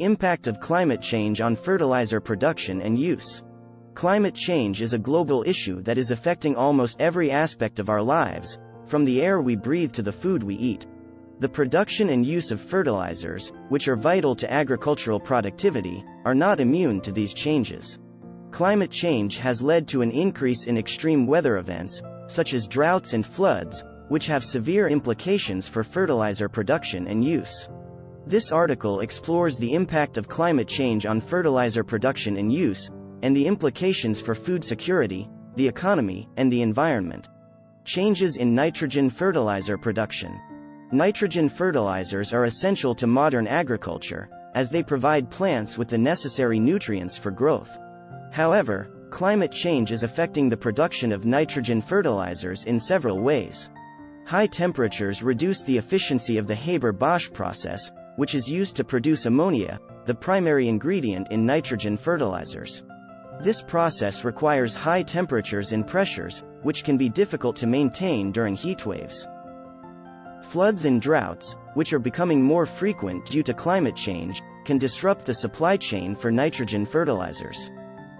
The impact of climate change on fertilizer production and use. Climate change is a global issue that is affecting almost every aspect of our lives, from the air we breathe to the food we eat. The production and use of fertilizers, which are vital to agricultural productivity, are not immune to these changes. Climate change has led to an increase in extreme weather events, such as droughts and floods, which have severe implications for fertilizer production and use. This article explores the impact of climate change on fertilizer production and use, and the implications for food security, the economy, and the environment. Changes in nitrogen fertilizer production. Nitrogen fertilizers are essential to modern agriculture, as they provide plants with the necessary nutrients for growth. However, climate change is affecting the production of nitrogen fertilizers in several ways. High temperatures reduce the efficiency of the Haber-Bosch process, which is used to produce ammonia, the primary ingredient in nitrogen fertilizers. This process requires high temperatures and pressures, which can be difficult to maintain during heat waves. Floods and droughts, which are becoming more frequent due to climate change, can disrupt the supply chain for nitrogen fertilizers.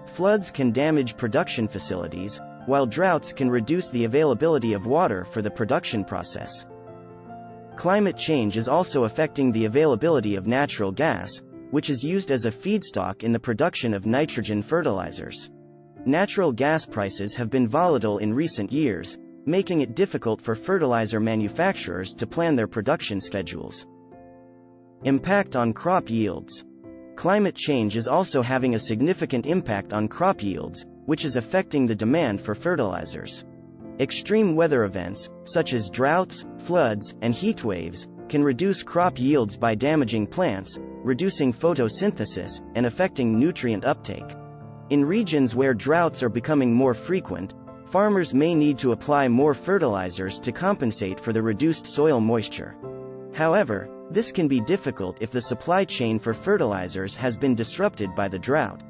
Floods can damage production facilities, while droughts can reduce the availability of water for the production process. Climate change is also affecting the availability of natural gas, which is used as a feedstock in the production of nitrogen fertilizers. Natural gas prices have been volatile in recent years, making it difficult for fertilizer manufacturers to plan their production schedules. Impact on crop yields. Climate change is also having a significant impact on crop yields, which is affecting the demand for fertilizers. Extreme weather events, such as droughts, floods, and heat waves, can reduce crop yields by damaging plants, reducing photosynthesis, and affecting nutrient uptake. In regions where droughts are becoming more frequent, farmers may need to apply more fertilizers to compensate for the reduced soil moisture. However, this can be difficult if the supply chain for fertilizers has been disrupted by the drought.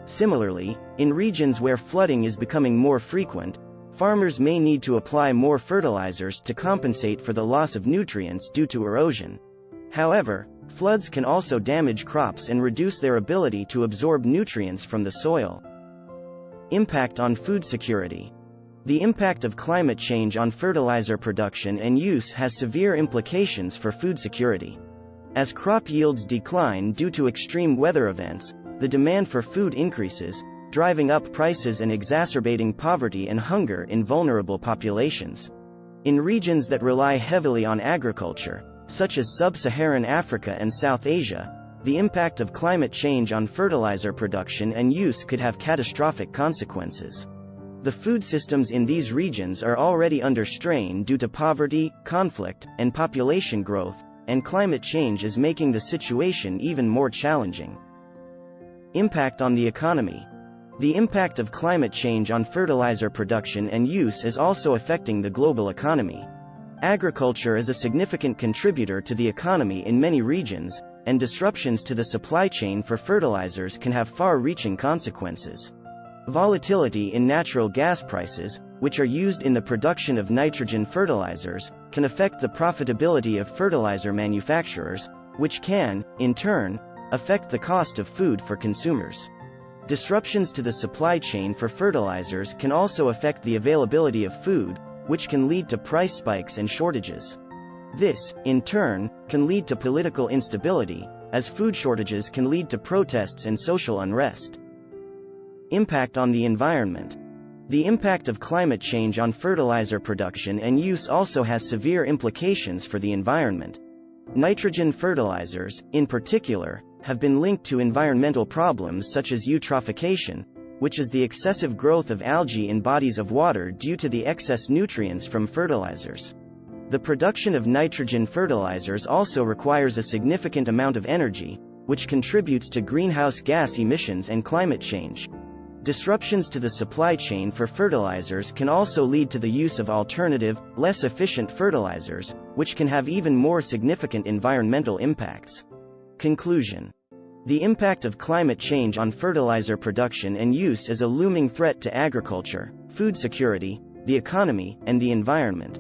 Similarly, in regions where flooding is becoming more frequent, farmers may need to apply more fertilizers to compensate for the loss of nutrients due to erosion. However, floods can also damage crops and reduce their ability to absorb nutrients from the soil. Impact on food security. The impact of climate change on fertilizer production and use has severe implications for food security. As crop yields decline due to extreme weather events, the demand for food increases, driving up prices and exacerbating poverty and hunger in vulnerable populations. In regions that rely heavily on agriculture, such as sub-Saharan Africa and South Asia, the impact of climate change on fertilizer production and use could have catastrophic consequences. The food systems in these regions are already under strain due to poverty, conflict, and population growth, and climate change is making the situation even more challenging. Impact on the economy. The impact of climate change on fertilizer production and use is also affecting the global economy. Agriculture is a significant contributor to the economy in many regions, and disruptions to the supply chain for fertilizers can have far-reaching consequences. Volatility in natural gas prices, which are used in the production of nitrogen fertilizers, can affect the profitability of fertilizer manufacturers, which can, in turn, affect the cost of food for consumers. Disruptions to the supply chain for fertilizers can also affect the availability of food, which can lead to price spikes and shortages. This, in turn, can lead to political instability, as food shortages can lead to protests and social unrest. Impact on the environment. The impact of climate change on fertilizer production and use also has severe implications for the environment. Nitrogen fertilizers, in particular, have been linked to environmental problems such as eutrophication, which is the excessive growth of algae in bodies of water due to the excess nutrients from fertilizers. The production of nitrogen fertilizers also requires a significant amount of energy, which contributes to greenhouse gas emissions and climate change. Disruptions to the supply chain for fertilizers can also lead to the use of alternative, less efficient fertilizers, which can have even more significant environmental impacts. Conclusion. The impact of climate change on fertilizer production and use is a looming threat to agriculture, food security, the economy, and the environment.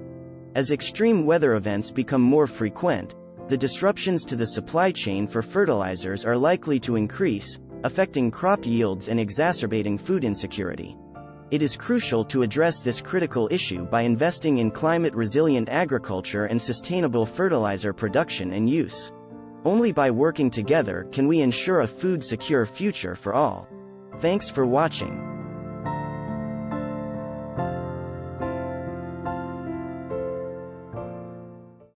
As extreme weather events become more frequent, the disruptions to the supply chain for fertilizers are likely to increase, affecting crop yields and exacerbating food insecurity. It is crucial to address this critical issue by investing in climate-resilient agriculture and sustainable fertilizer production and use. Only by working together can we ensure a food-secure future for all. Thanks for watching.